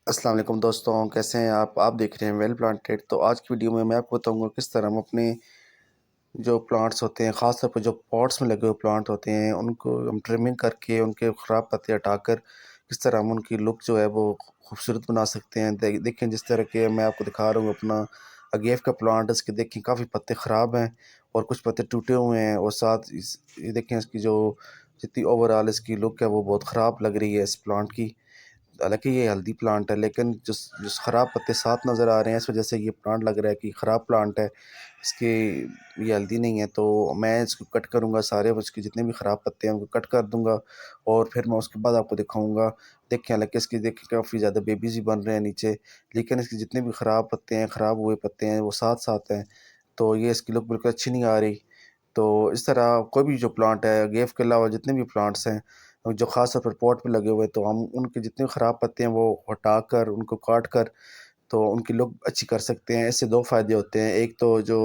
अस्सलाम वालेकुम दोस्तों, कैसे हैं आप देख रहे हैं वेल प्लांटेड। तो आज की वीडियो में मैं आपको बताऊंगा किस तरह हम अपने जो प्लांट्स होते हैं, ख़ास तौर पर जो पॉट्स में लगे हुए प्लांट होते हैं, उनको हम ट्रिमिंग करके उनके ख़राब पत्ते हटाकर किस तरह हम उनकी लुक जो है वो खूबसूरत बना सकते हैं। देखें, जिस तरह के मैं आपको दिखा रहा हूँ अपना अगेव का प्लांट, इसके देखें काफ़ी पत्ते ख़राब हैं और कुछ पत्ते टूटे हुए हैं, और साथ ये देखें इसकी जो जितनी ओवरऑल इसकी लुक है वो बहुत ख़राब लग रही है इस प्लांट की। हालाँकि ये हेल्दी प्लांट है, लेकिन जिस जिस खराब पत्ते साथ नज़र आ रहे हैं, इस वज़ह से ये प्लांट लग रहा है कि खराब प्लांट है। इसके ये हेल्दी नहीं है, तो मैं इसको कट करूँगा, सारे उसके जितने भी खराब पत्ते हैं उनको कट कर दूँगा और फिर मैं उसके बाद आपको दिखाऊँगा। देखिए, हालाँकि इसकी देखिए काफ़ी ज़्यादा बेबीज़ भी बन रहे हैं नीचे, लेकिन इसके जितने भी खराब पत्ते हैं, खराब हुए पत्ते हैं, वो साथ-साथ हैं, तो ये इसकी लुक बिल्कुल अच्छी नहीं आ रही। तो इस तरह कोई भी जो प्लांट है, गेव के अलावा जितने भी प्लांट्स हैं, जो ख़ास तौर पर पॉट पे लगे हुए हैं, तो हम उनके जितने ख़राब पत्ते हैं वो हटाकर, उनको काट कर, तो उनकी लुक अच्छी कर सकते हैं। इससे 2 फ़ायदे होते हैं, एक तो जो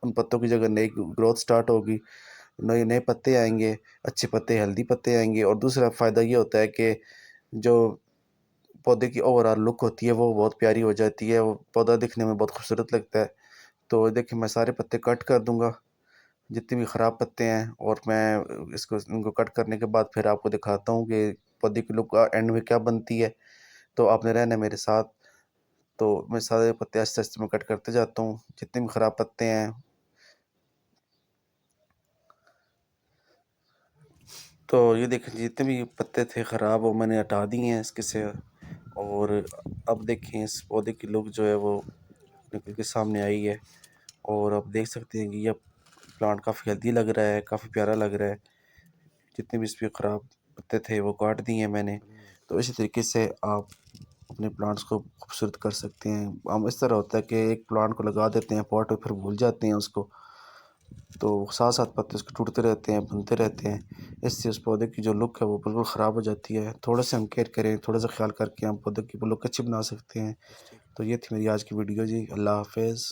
उन पत्तों की जगह नई ग्रोथ स्टार्ट होगी, नए नए पत्ते आएँगे, अच्छे पत्ते, हेल्दी पत्ते आएँगे, और दूसरा फ़ायदा ये होता है कि जो पौधे की ओवरऑल लुक होती है वो बहुत प्यारी हो जाती है, वो पौधा दिखने में बहुत खूबसूरत लगता है। तो देखिए, मैं सारे पत्ते कट कर दूँगा, जितने भी ख़राब पत्ते हैं, और मैं इसको इनको कट करने के बाद फिर आपको दिखाता हूँ कि पौधे की लुक एंड में क्या बनती है। तो आपने रहना है मेरे साथ। तो मैं सारे पत्ते आहिस्ते-आहिस्ते मैं कट करते जाता हूँ, जितने भी ख़राब पत्ते हैं। तो ये देखें, जितने भी पत्ते थे ख़राब वो मैंने हटा दिए हैं इसके से, और अब देखें इस पौधे की लुक जो है वो निकल के सामने आई है, और आप देख सकते हैं कि यह प्लांट काफ़ी हेल्दी लग रहा है, काफ़ी प्यारा लग रहा है। जितने भी इसपे ख़राब पत्ते थे वो काट दिए हैं मैंने। तो इसी तरीके से आप अपने प्लांट्स को खूबसूरत कर सकते हैं। हम इस तरह होता है कि एक प्लांट को लगा देते हैं पॉट में, फिर भूल जाते हैं उसको, तो साथ-साथ पत्ते उसके टूटते रहते हैं, बनते रहते हैं। इससे उस पौधे की जो लुक है वो बिल्कुल ख़राब हो जाती है। थोड़ा-सा हम केयर करें, थोड़ा-सा ख़्याल करके हम पौधे की लुक अच्छी बना सकते हैं। तो ये थी मेरी आज की वीडियो जी। अल्लाह हाफ़िज़।